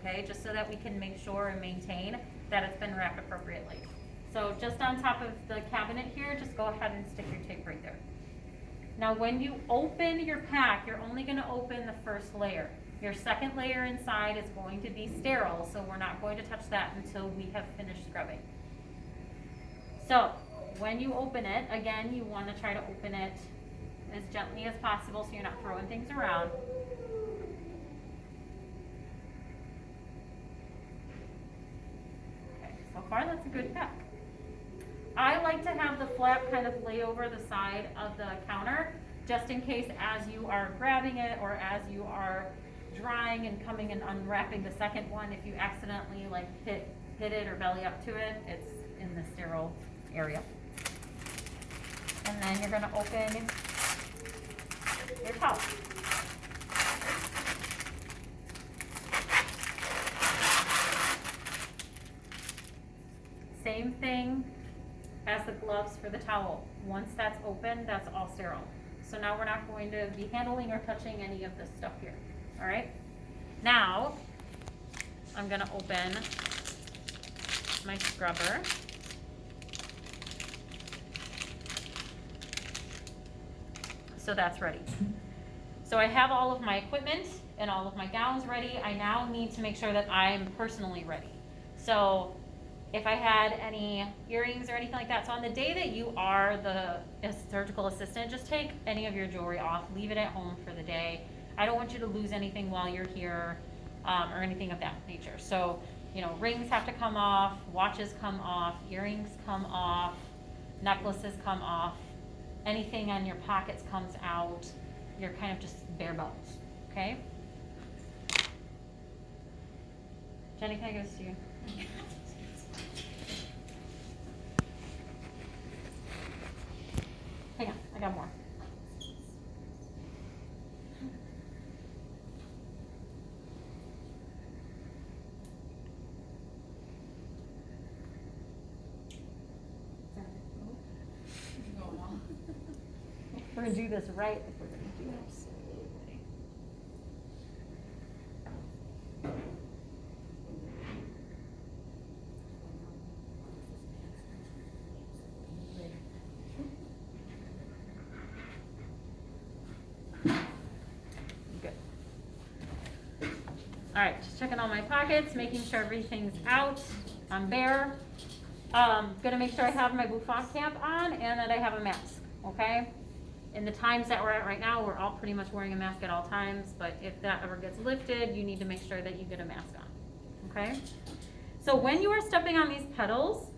okay? Just so that we can make sure and maintain that it's been wrapped appropriately. So just on top of the cabinet here, just go ahead and stick your tape right there. Now when you open your pack, you're only gonna open the first layer. Your second layer inside is going to be sterile, so we're not going to touch that until we have finished scrubbing. So when you open it, again, you wanna try to open it as gently as possible so you're not throwing things around. Okay, so far that's a good pack. I like to have the flap kind of lay over the side of the counter, just in case as you are grabbing it or as you are drying and coming and unwrapping the second one, if you accidentally like hit it or belly up to it, it's in the sterile area. And then you're gonna open your towel. Same thing as the gloves for the towel. Once that's open, that's all sterile. So now we're not going to be handling or touching any of this stuff here. All right? Now, I'm gonna open my scrubber. So that's ready. So I have all of my equipment and all of my gowns ready. I now need to make sure that I'm personally ready. So if I had any earrings or anything like that, so on the day that you are the surgical assistant, just take any of your jewelry off, leave it at home for the day. I don't want you to lose anything while you're here, or anything of that nature. So, you know, rings have to come off, watches come off, earrings come off, necklaces come off, anything on your pockets comes out. You're kind of just bare bones, okay? Jenny, can I go to you? Hang on, I got more. We're gonna do this right if we're gonna do it. Absolutely. Good. All right, just checking all my pockets, making sure everything's out. I'm bare. Gonna make sure I have my bouffant cap on and that I have a mask, okay? In the times that we're at right now, we're all pretty much wearing a mask at all times, but if that ever gets lifted, you need to make sure that you get a mask on, okay? So when you are stepping on these petals,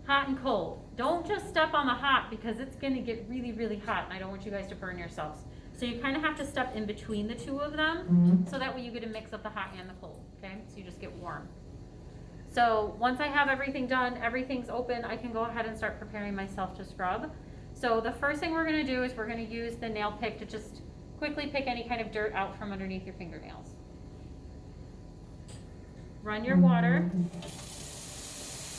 hot and cold, don't just step on the hot because it's gonna get really, really hot and I don't want you guys to burn yourselves. So you kind of have to step in between the two of them, so that way you get to mix up the hot and the cold, okay? So you just get warm. So once I have everything done, everything's open, I can go ahead and start preparing myself to scrub. So the first thing we're gonna do is we're gonna use the nail pick to just quickly pick any kind of dirt out from underneath your fingernails. Run your water,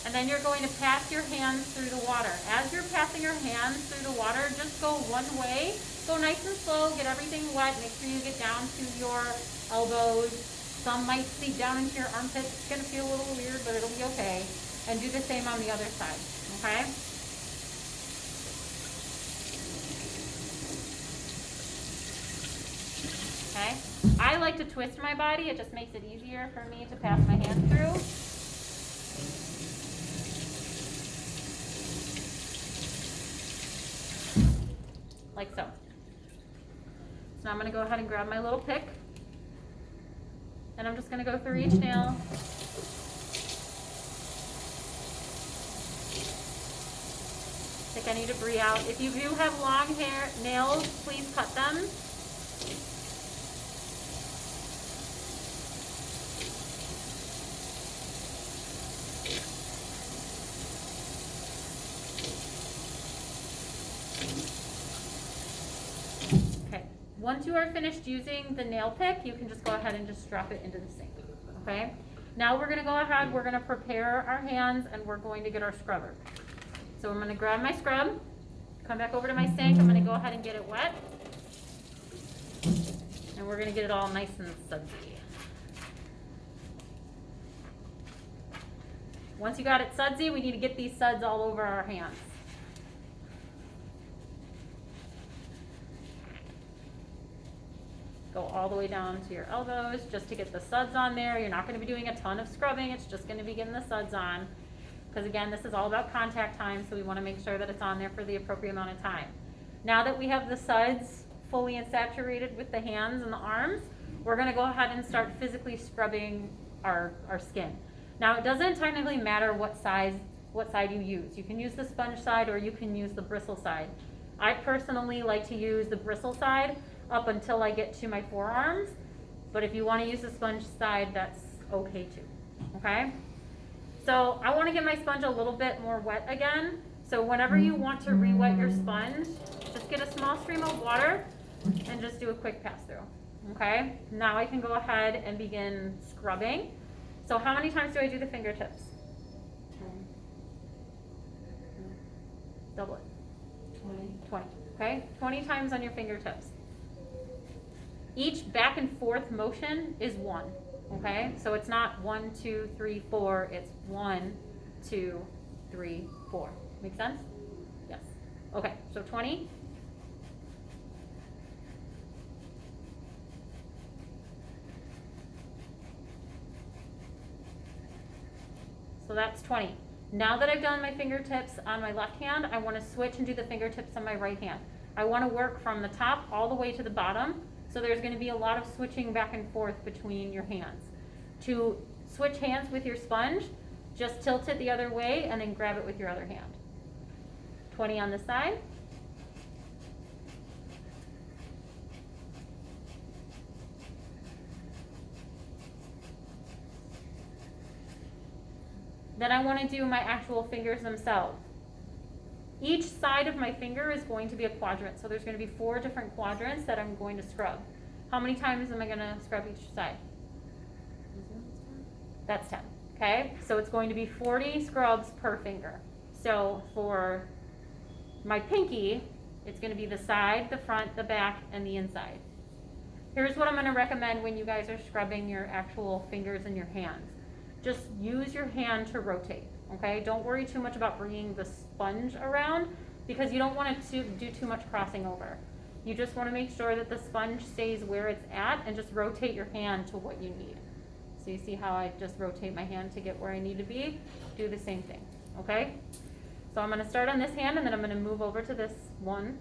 and then you're going to pass your hands through the water. As you're passing your hands through the water, just go one way. Go nice and slow, get everything wet, make sure you get down to your elbows. Some might seep down into your armpits. It's gonna feel a little weird, but it'll be okay. And do the same on the other side, okay? Okay? I like to twist my body. It just makes it easier for me to pass my hand through. Like so. So now I'm gonna go ahead and grab my little pick. And I'm just gonna go through each nail. Take any debris out. If you do have long hair nails, please cut them. Once you are finished using the nail pick, you can just go ahead and just drop it into the sink, okay? Now we're gonna go ahead, we're gonna prepare our hands and we're going to get our scrubber. So I'm gonna grab my scrub, come back over to my sink, I'm gonna go ahead and get it wet. And we're gonna get it all nice and sudsy. Once you got it sudsy, we need to get these suds all over our hands. Go all the way down to your elbows just to get the suds on there. You're not going to be doing a ton of scrubbing. It's just going to be getting the suds on. Because again, this is all about contact time, so we want to make sure that it's on there for the appropriate amount of time. Now that we have the suds fully saturated with the hands and the arms, we're going to go ahead and start physically scrubbing our skin. Now it doesn't technically matter what side you use. You can use the sponge side or you can use the bristle side. I personally like to use the bristle side up until I get to my forearms, but if you want to use the sponge side, that's okay too, okay? So I want to get my sponge a little bit more wet again. So whenever you want to re-wet your sponge, just get a small stream of water and just do a quick pass through, okay? Now I can go ahead and begin scrubbing. So how many times do I do the fingertips? 10. Double it. 20. Okay, 20 times on your fingertips. Each back and forth motion is 1, okay? So it's not 1, 2, 3, 4, it's 1, 2, 3, 4. Make sense? Yes. Okay, so 20. So that's 20. Now that I've done my fingertips on my left hand, I want to switch and do the fingertips on my right hand. I want to work from the top all the way to the bottom. So there's going to be a lot of switching back and forth between your hands. To switch hands with your sponge, just tilt it the other way and then grab it with your other hand. 20 on this side. Then I want to do my actual fingers themselves. Each side of my finger is going to be a quadrant. So there's going to be 4 different quadrants that I'm going to scrub. How many times am I going to scrub each side? That's 10. Okay, so it's going to be 40 scrubs per finger. So for my pinky, it's going to be the side, the front, the back, and the inside. Here's what I'm going to recommend when you guys are scrubbing your actual fingers and your hands. Just use your hand to rotate. Okay, don't worry too much about bringing the sponge around because you don't want to do too much crossing over. You just want to make sure that the sponge stays where it's at and just rotate your hand to what you need. So you see how I just rotate my hand to get where I need to be? Do the same thing, okay? So I'm going to start on this hand and then I'm going to move over to this one.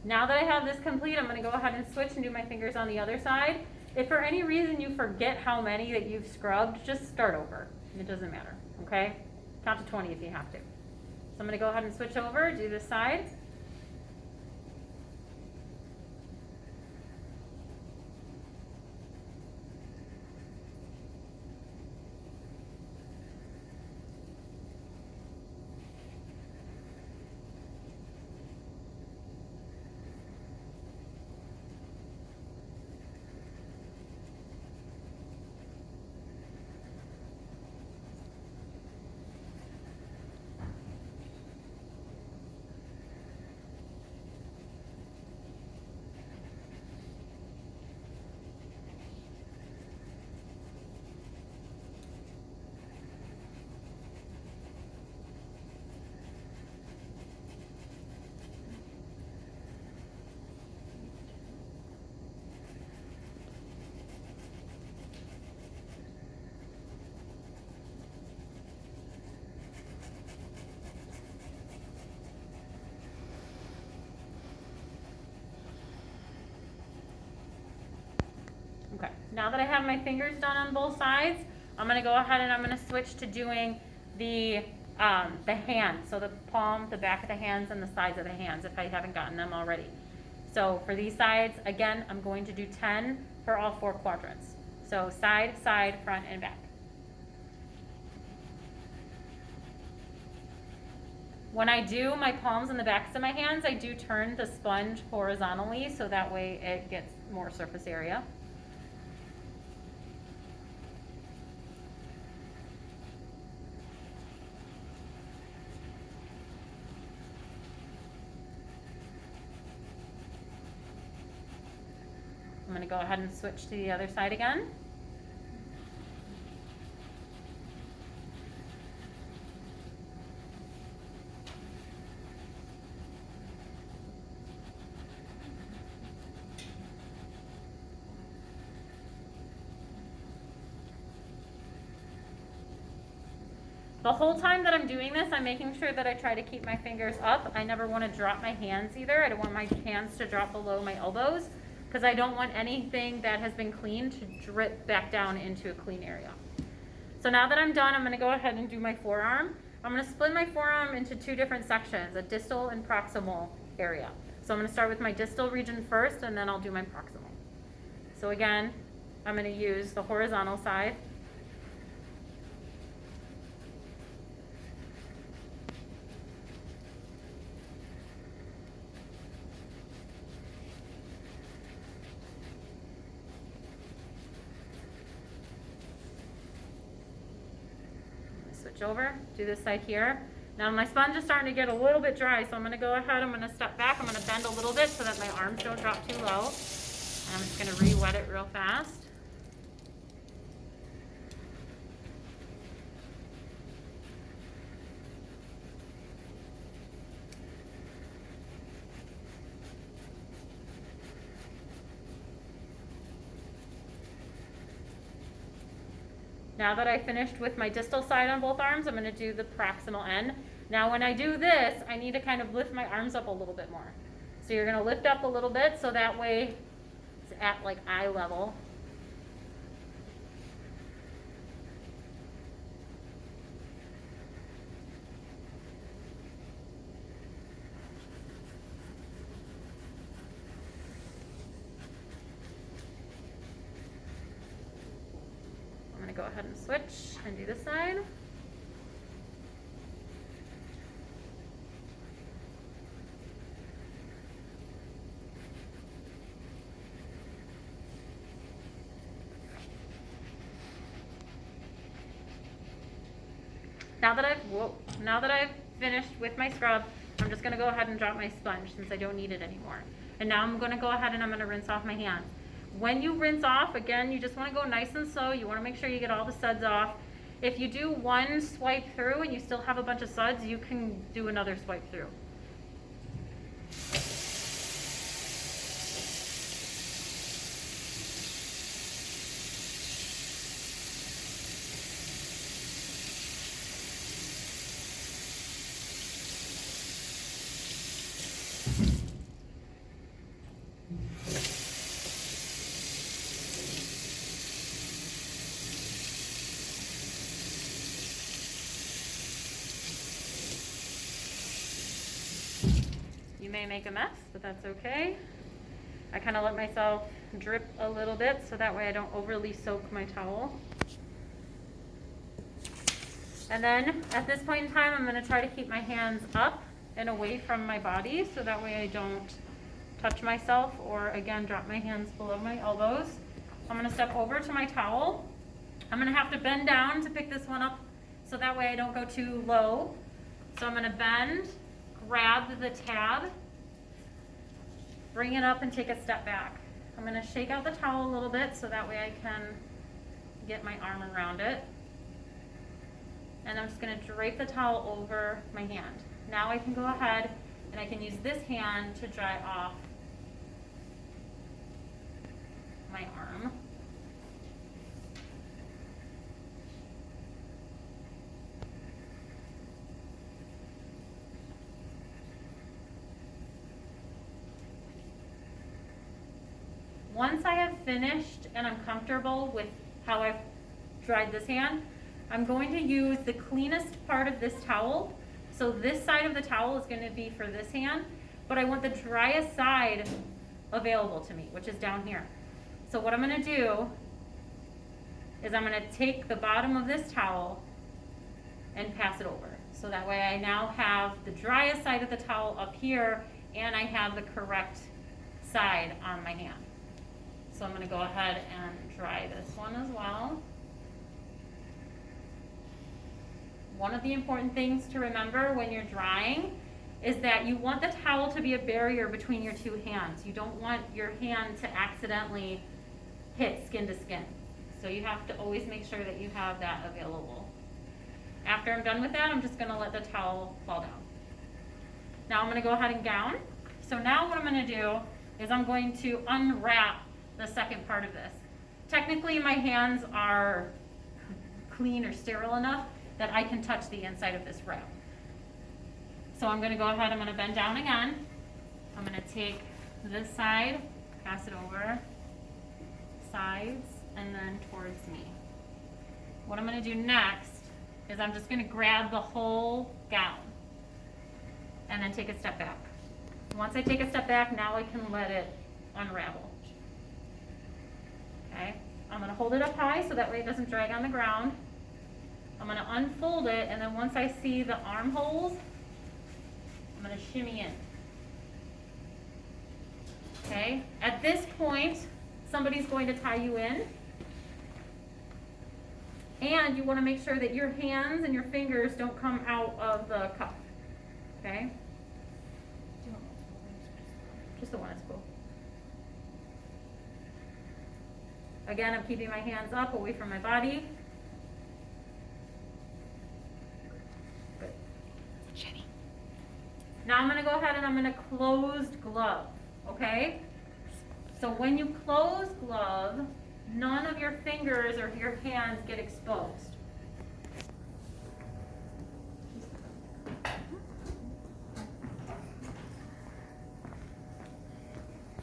Now that I have this complete, I'm going to go ahead and switch and do my fingers on the other side. If for any reason you forget how many that you've scrubbed, just start over. It doesn't matter, okay? Count to 20 if you have to. So I'm going to go ahead and switch over, do this side. Now that I have my fingers done on both sides, I'm gonna go ahead and I'm gonna switch to doing the hand. So the palm, the back of the hands, and the sides of the hands if I haven't gotten them already. So for these sides, again, I'm going to do 10 for all 4 quadrants. So side, side, front, and back. When I do my palms and the backs of my hands, I do turn the sponge horizontally so that way it gets more surface area. I'm going to go ahead and switch to the other side again. The whole time that I'm doing this, I'm making sure that I try to keep my fingers up. I never want to drop my hands either. I don't want my hands to drop below my elbows because I don't want anything that has been cleaned to drip back down into a clean area. So now that I'm done, I'm going to go ahead and do my forearm. I'm going to split my forearm into 2 different sections, a distal and proximal area. So I'm going to start with my distal region first, and then I'll do my proximal. So again, I'm going to use the horizontal side. Switch over, do this side here. Now my sponge is starting to get a little bit dry, so I'm going to go ahead, I'm going to step back, I'm going to bend a little bit so that my arms don't drop too low. And I'm just going to re-wet it real fast. Now that I finished with my distal side on both arms, I'm going to do the proximal end. Now when I do this, I need to kind of lift my arms up a little bit more. So you're going to lift up a little bit so that way it's at like eye level. Go ahead and switch and do this side. Now that I've finished with my scrub, I'm just going to go ahead and drop my sponge since I don't need it anymore. And now I'm going to go ahead and I'm going to rinse off my hands. When you rinse off, again, you just want to go nice and slow. You want to make sure you get all the suds off. If you do one swipe through and you still have a bunch of suds, you can do another swipe through. You may make a mess, but that's okay. I kind of let myself drip a little bit so that way I don't overly soak my towel. And then at this point in time, I'm going to try to keep my hands up and away from my body so that way I don't touch myself or again drop my hands below my elbows. I'm going to step over to my towel. I'm going to have to bend down to pick this one up so that way I don't go too low. So I'm going to bend, grab the tab, bring it up and take a step back. I'm going to shake out the towel a little bit so that way I can get my arm around it. And I'm just going to drape the towel over my hand. Now I can go ahead and I can use this hand to dry off my arm. Once I have finished and I'm comfortable with how I've dried this hand, I'm going to use the cleanest part of this towel. So this side of the towel is going to be for this hand, but I want the driest side available to me, which is down here. So what I'm going to do is I'm going to take the bottom of this towel and pass it over. So that way I now have the driest side of the towel up here, and I have the correct side on my hand. So I'm going to go ahead and dry this one as well. One of the important things to remember when you're drying is that you want the towel to be a barrier between your two hands. You don't want your hand to accidentally hit skin to skin. So you have to always make sure that you have that available. After I'm done with that, I'm just gonna let the towel fall down. Now I'm gonna go ahead and gown. So now what I'm gonna do is I'm going to unwrap the second part of this. Technically my hands are clean or sterile enough that I can touch the inside of this wrap. So I'm gonna go ahead, I'm gonna bend down again. I'm gonna take this side, pass it over, sides, and then towards me. What I'm gonna do next is I'm just gonna grab the whole gown and then take a step back. Once I take a step back, now I can let it unravel. Okay, I'm gonna hold it up high so that way it doesn't drag on the ground. I'm gonna unfold it, and then once I see the armholes, I'm gonna shimmy in. Okay, at this point, somebody's going to tie you in. And you wanna make sure that your hands and your fingers don't come out of the cuff, okay? Just the one is cool. Again, I'm keeping my hands up, away from my body. Good. Shimmy. Now I'm gonna go ahead and I'm gonna closed glove, okay? So when you close glove, none of your fingers or your hands get exposed.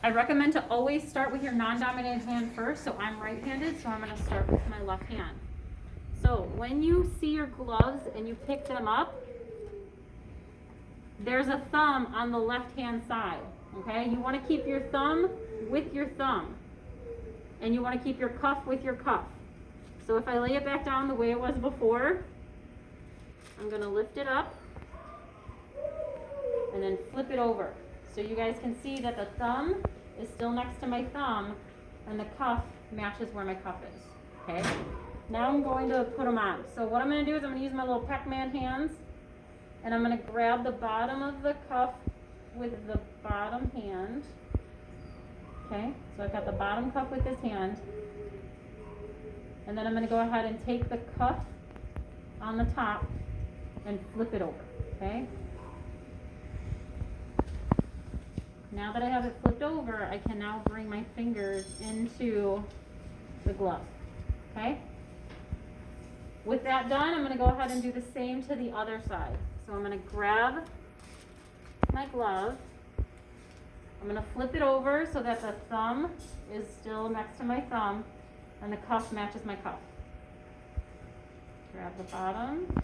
I recommend to always start with your non-dominant hand first. So I'm right-handed, so I'm gonna start with my left hand. So when you see your gloves and you pick them up, there's a thumb on the left-hand side, okay? You wanna keep your thumb with your thumb. And you wanna keep your cuff with your cuff. So if I lay it back down the way it was before, I'm gonna lift it up and then flip it over. So you guys can see that the thumb is still next to my thumb and the cuff matches where my cuff is, okay? Now I'm going to put them on. So what I'm gonna do is I'm gonna use my little Pac-Man hands and I'm gonna grab the bottom of the cuff with the bottom hand. Okay, so I've got the bottom cuff with this hand. And then I'm gonna go ahead and take the cuff on the top and flip it over, okay? Now that I have it flipped over, I can now bring my fingers into the glove, okay? With that done, I'm gonna go ahead and do the same to the other side. So I'm gonna grab my glove, I'm gonna flip it over so that the thumb is still next to my thumb and the cuff matches my cuff. Grab the bottom,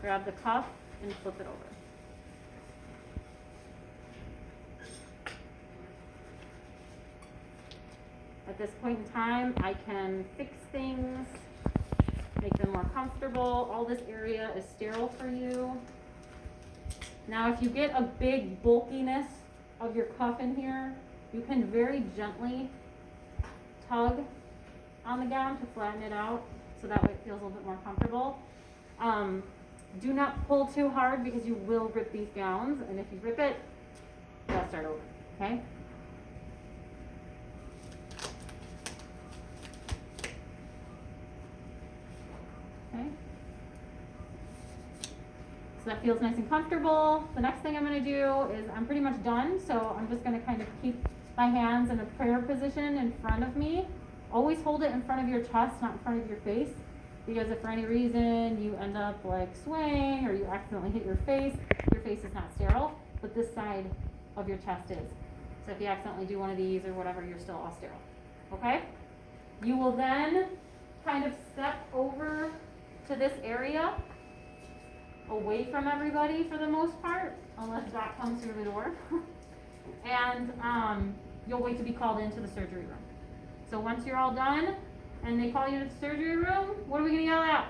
grab the cuff, and flip it over. At this point in time, I can fix things, make them more comfortable. All this area is sterile for you. Now, if you get a big bulkiness of your cuff in here, you can very gently tug on the gown to flatten it out so that way it feels a little bit more comfortable. Do not pull too hard because you will rip these gowns, and if you rip it, you'll start over, okay? Okay. So that feels nice and comfortable. The next thing I'm going to do is I'm pretty much done, so I'm just going to kind of keep my hands in a prayer position in front of me. Always hold it in front of your chest, not in front of your face, because if for any reason you end up like swaying or you accidentally hit your face is not sterile, but this side of your chest is. So if you accidentally do one of these or whatever, you're still all sterile, okay? You will then kind of step over to this area, away from everybody for the most part, unless Doc comes through the door. And you'll wait to be called into the surgery room. So once you're all done and they call you to the surgery room, what are we gonna yell out?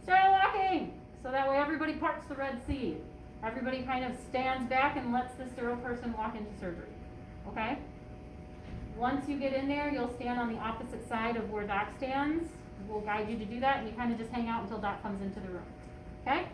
Start walking! So that way everybody parks the red C. Everybody kind of stands back and lets the sterile person walk into surgery, okay? Once you get in there, you'll stand on the opposite side of where Doc stands. We'll guide you to do that, and you kind of just hang out until Doc comes into the room, okay?